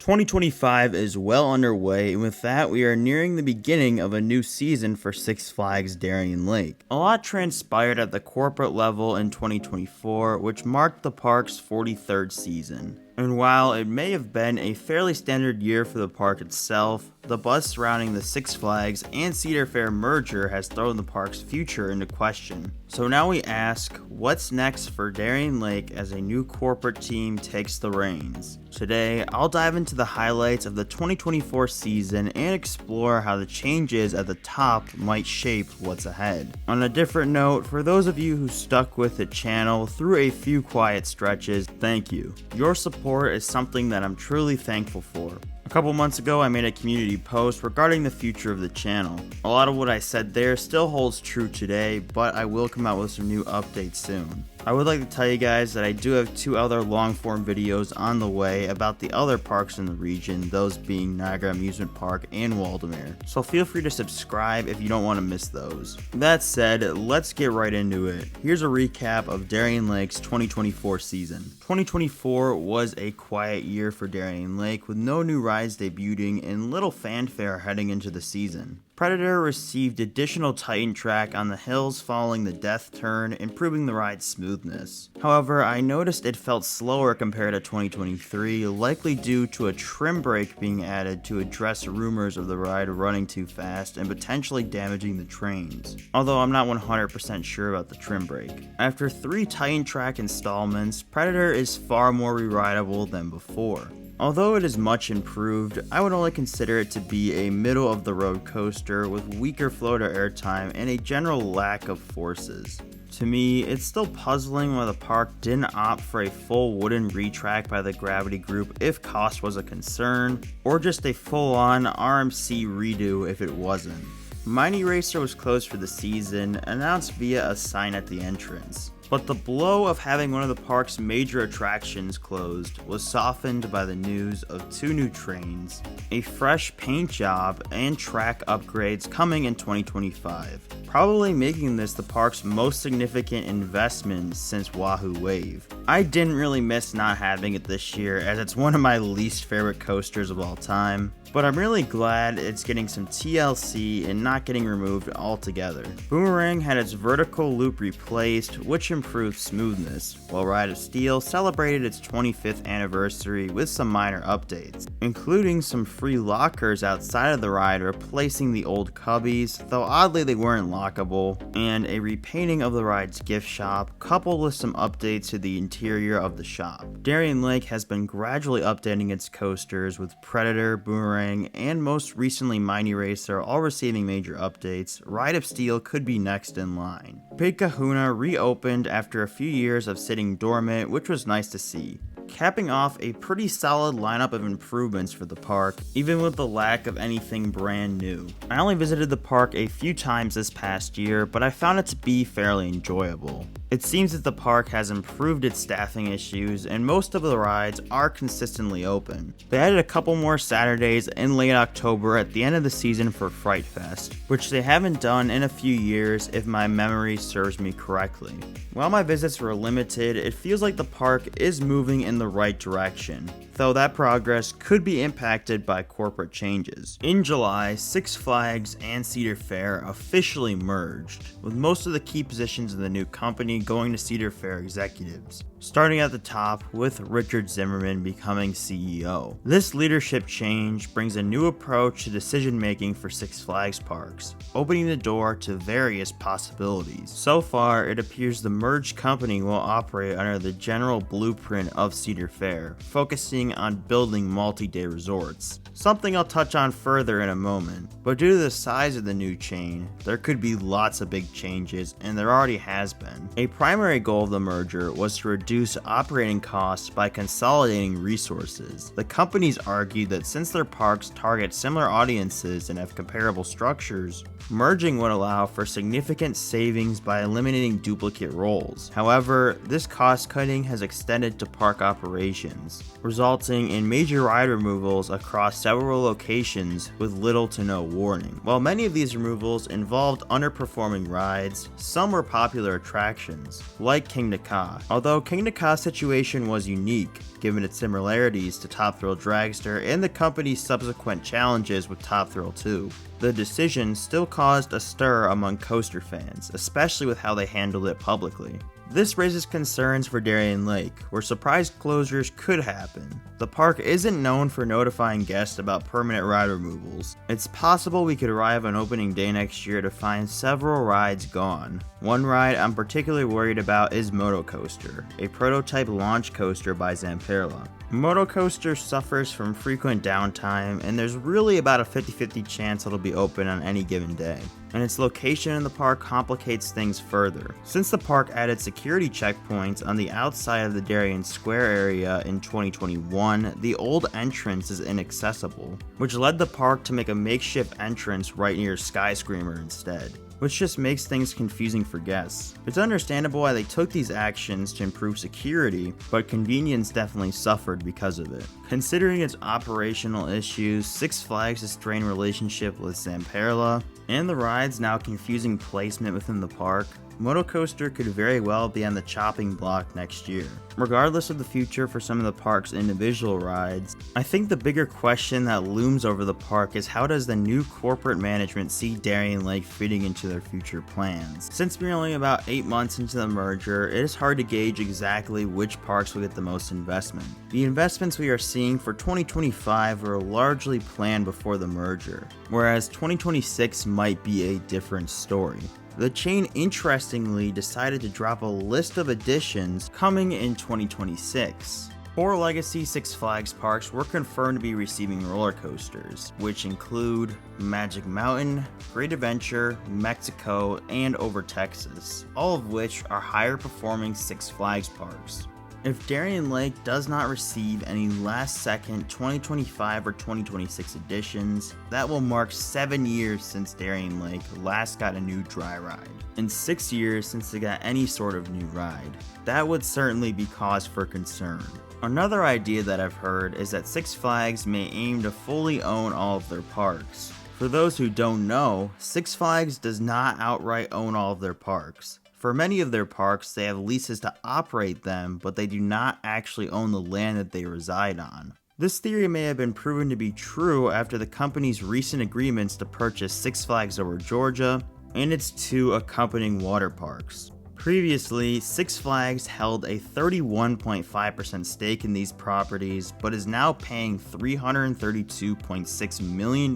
2025 is well underway, and with that, we are nearing the beginning of a new season for Six Flags Darien Lake. A lot transpired at the corporate level in 2024, which marked the park's 43rd season. And while it may have been a fairly standard year for the park itself, the buzz surrounding the Six Flags and Cedar Fair merger has thrown the park's future into question. So now we ask, what's next for Darien Lake as a new corporate team takes the reins? Today, I'll dive into the highlights of the 2024 season and explore how the changes at the top might shape what's ahead. On a different note, for those of you who stuck with the channel through a few quiet stretches, thank you. Your support is something that I'm truly thankful for. A couple months ago, I made a community post regarding the future of the channel. A lot of what I said there still holds true today, but I will come out with some new updates soon. I would like to tell you guys that I do have 2 other long form videos on the way about the other parks in the region, those being Niagara Amusement Park and Waldameer, so feel free to subscribe if you don't want to miss those. That said, let's get right into it. Here's a recap of Darien Lake's 2024 season. 2024 was a quiet year for Darien Lake, with no new rides debuting and little fanfare heading into the season. Predator received additional Titan track on the hills following the death turn, improving the ride's smoothness. However, I noticed it felt slower compared to 2023, likely due to a trim brake being added to address rumors of the ride running too fast and potentially damaging the trains, although I'm not 100% sure about the trim brake. After 3 Titan track installments, Predator is far more re-rideable than before. Although it is much improved, I would only consider it to be a middle-of-the-road coaster with weaker flow-to-air time and a general lack of forces. To me, it's still puzzling why the park didn't opt for a full wooden retrack by the Gravity Group if cost was a concern, or just a full-on RMC redo if it wasn't. Mighty Racer was closed for the season, announced via a sign at the entrance. But the blow of having one of the park's major attractions closed was softened by the news of 2 new trains, a fresh paint job, and track upgrades coming in 2025, probably making this the park's most significant investment since Wahoo Wave. I didn't really miss not having it this year, as it's one of my least favorite coasters of all time, but I'm really glad it's getting some TLC and not getting removed altogether. Boomerang had its vertical loop replaced, which improved smoothness, while Ride of Steel celebrated its 25th anniversary with some minor updates, including some free lockers outside of the ride replacing the old cubbies, though oddly they weren't lockable, and a repainting of the ride's gift shop, coupled with some updates to the interior of the shop. Darien Lake has been gradually updating its coasters, with Predator, Boomerang, and most recently Mighty Racer all receiving major updates. Ride of Steel could be next in line. Big Kahuna reopened after a few years of sitting dormant, which was nice to see, capping off a pretty solid lineup of improvements for the park, even with the lack of anything brand new. I only visited the park a few times this past year, but I found it to be fairly enjoyable. It seems that the park has improved its staffing issues, and most of the rides are consistently open. They added a couple more Saturdays in late October at the end of the season for Fright Fest, which they haven't done in a few years if my memory serves me correctly. While my visits were limited, it feels like the park is moving in the right direction, though that progress could be impacted by corporate changes. In July, Six Flags and Cedar Fair officially merged, with most of the key positions in the new company going to Cedar Fair executives, starting at the top with Richard Zimmerman becoming CEO. This leadership change brings a new approach to decision making for Six Flags parks, opening the door to various possibilities. So far, it appears the merged company will operate under the general blueprint of Cedar Fair, focusing on building multi-day resorts, something I'll touch on further in a moment. But due to the size of the new chain, there could be lots of big changes, and there already has been. A primary goal of the merger was to reduce operating costs by consolidating resources. The companies argued that since their parks target similar audiences and have comparable structures, Merging would allow for significant savings by eliminating duplicate roles. However, this cost cutting has extended to park operations, resulting in major ride removals across several locations with little to no warning. While many of these removals involved underperforming rides, some were popular attractions, like King Ka. Although King Ka's situation was unique, given its similarities to Top Thrill Dragster and the company's subsequent challenges with Top Thrill 2. The decision still caused a stir among coaster fans, especially with how they handled it publicly. This raises concerns for Darien Lake, where surprise closures could happen. The park isn't known for notifying guests about permanent ride removals. It's possible we could arrive on opening day next year to find several rides gone. One ride I'm particularly worried about is Moto Coaster, a prototype launch coaster by Zamperla. Moto Coaster suffers from frequent downtime, and there's really about a 50-50 chance it'll be open on any given day. And its location in the park complicates things further. Since the park added security checkpoints on the outside of the Darien Square area in 2021, the old entrance is inaccessible, which led the park to make a makeshift entrance right near Skyscreamer instead, which just makes things confusing for guests. It's understandable why they took these actions to improve security, but convenience definitely suffered because of it. Considering its operational issues, Six Flags' strained relationship with Zamperla, and the ride's now confusing placement within the park, Moto Coaster could very well be on the chopping block next year. Regardless of the future for some of the park's individual rides, I think the bigger question that looms over the park is how does the new corporate management see Darien Lake fitting into their future plans? Since we're only about 8 months into the merger, it is hard to gauge exactly which parks will get the most investment. The investments we are seeing for 2025 were largely planned before the merger, whereas 2026 might be a different story. The chain interestingly decided to drop a list of additions coming in 2026. 4 legacy Six Flags parks were confirmed to be receiving roller coasters, which include Magic Mountain, Great Adventure, Mexico, and Over Texas, all of which are higher performing Six Flags parks. If Darien Lake does not receive any last-second 2025 or 2026 additions, that will mark 7 years since Darien Lake last got a new dry ride, and 6 years since they got any sort of new ride. That would certainly be cause for concern. Another idea that I've heard is that Six Flags may aim to fully own all of their parks. For those who don't know, Six Flags does not outright own all of their parks. For many of their parks, they have leases to operate them, but they do not actually own the land that they reside on. This theory may have been proven to be true after the company's recent agreements to purchase Six Flags Over Georgia and its 2 accompanying water parks. Previously, Six Flags held a 31.5% stake in these properties, but is now paying $332.6 million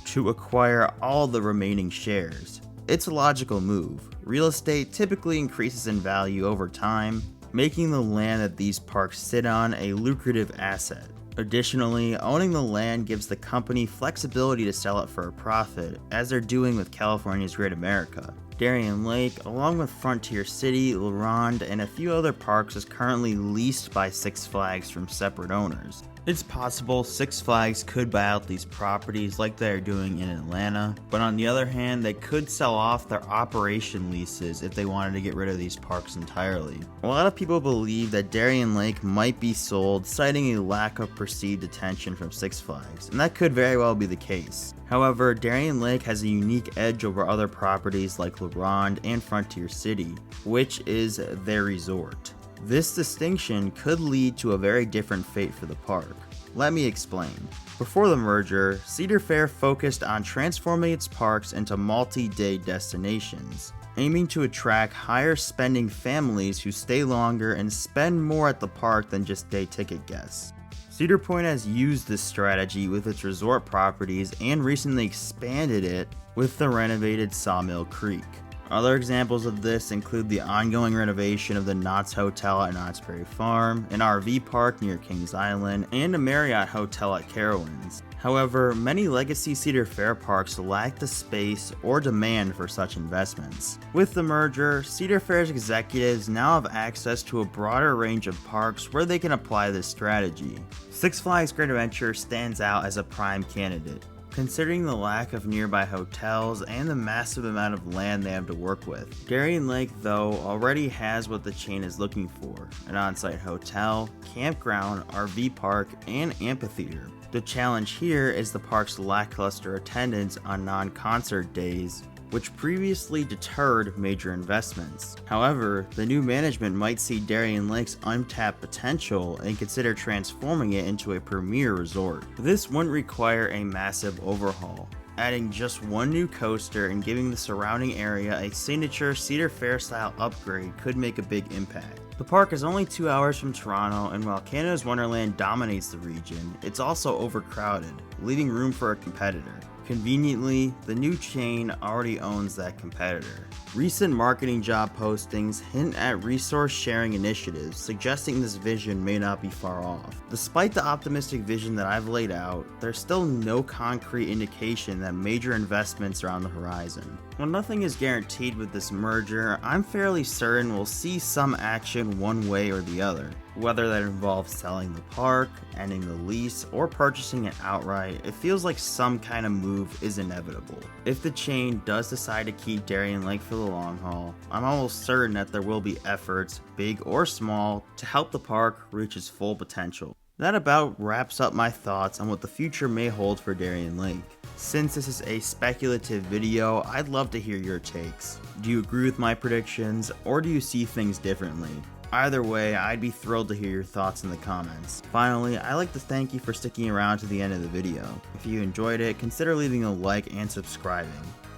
to acquire all the remaining shares. It's a logical move. Real estate typically increases in value over time, making the land that these parks sit on a lucrative asset. Additionally, owning the land gives the company flexibility to sell it for a profit, as they're doing with California's Great America. Darien Lake, along with Frontier City, La Ronde, and a few other parks, is currently leased by Six Flags from separate owners. It's possible Six Flags could buy out these properties like they are doing in Atlanta, but on the other hand, they could sell off their operation leases if they wanted to get rid of these parks entirely. A lot of people believe that Darien Lake might be sold, citing a lack of perceived attention from Six Flags, and that could very well be the case. However, Darien Lake has a unique edge over other properties like La Ronde and Frontier City, which is their resort. This distinction could lead to a very different fate for the park. Let me explain. Before the merger, Cedar Fair focused on transforming its parks into multi-day destinations, aiming to attract higher spending families who stay longer and spend more at the park than just day ticket guests. Cedar Point has used this strategy with its resort properties and recently expanded it with the renovated Sawmill Creek. Other examples of this include the ongoing renovation of the Knott's Hotel at Knott's Berry Farm, an RV park near Kings Island, and a Marriott Hotel at Carowinds. However, many legacy Cedar Fair parks lack the space or demand for such investments. With the merger, Cedar Fair's executives now have access to a broader range of parks where they can apply this strategy. Six Flags Great Adventure stands out as a prime candidate. considering the lack of nearby hotels and the massive amount of land they have to work with. Darien Lake, though, already has what the chain is looking for: an on-site hotel, campground, RV park, and amphitheater. The challenge here is the park's lackluster attendance on non-concert days, which previously deterred major investments. However, the new management might see Darien Lake's untapped potential and consider transforming it into a premier resort. This wouldn't require a massive overhaul. Adding just one new coaster and giving the surrounding area a signature Cedar Fair style upgrade could make a big impact. The park is only 2 hours from Toronto, and while Canada's Wonderland dominates the region, it's also overcrowded, leaving room for a competitor. Conveniently, the new chain already owns that competitor. Recent marketing job postings hint at resource sharing initiatives, suggesting this vision may not be far off. Despite the optimistic vision that I've laid out, there's still no concrete indication that major investments are on the horizon. While nothing is guaranteed with this merger, I'm fairly certain we'll see some action one way or the other. Whether that involves selling the park, ending the lease, or purchasing it outright, it feels like some kind of move is inevitable. If the chain does decide to keep Darien Lake for the long haul, I'm almost certain that there will be efforts, big or small, to help the park reach its full potential. That about wraps up my thoughts on what the future may hold for Darien Lake. Since this is a speculative video, I'd love to hear your takes. Do you agree with my predictions, or do you see things differently? Either way, I'd be thrilled to hear your thoughts in the comments. Finally, I'd like to thank you for sticking around to the end of the video. If you enjoyed it, consider leaving a like and subscribing.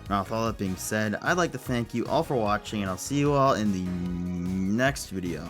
Now, with all that being said, I'd like to thank you all for watching, and I'll see you all in the next video.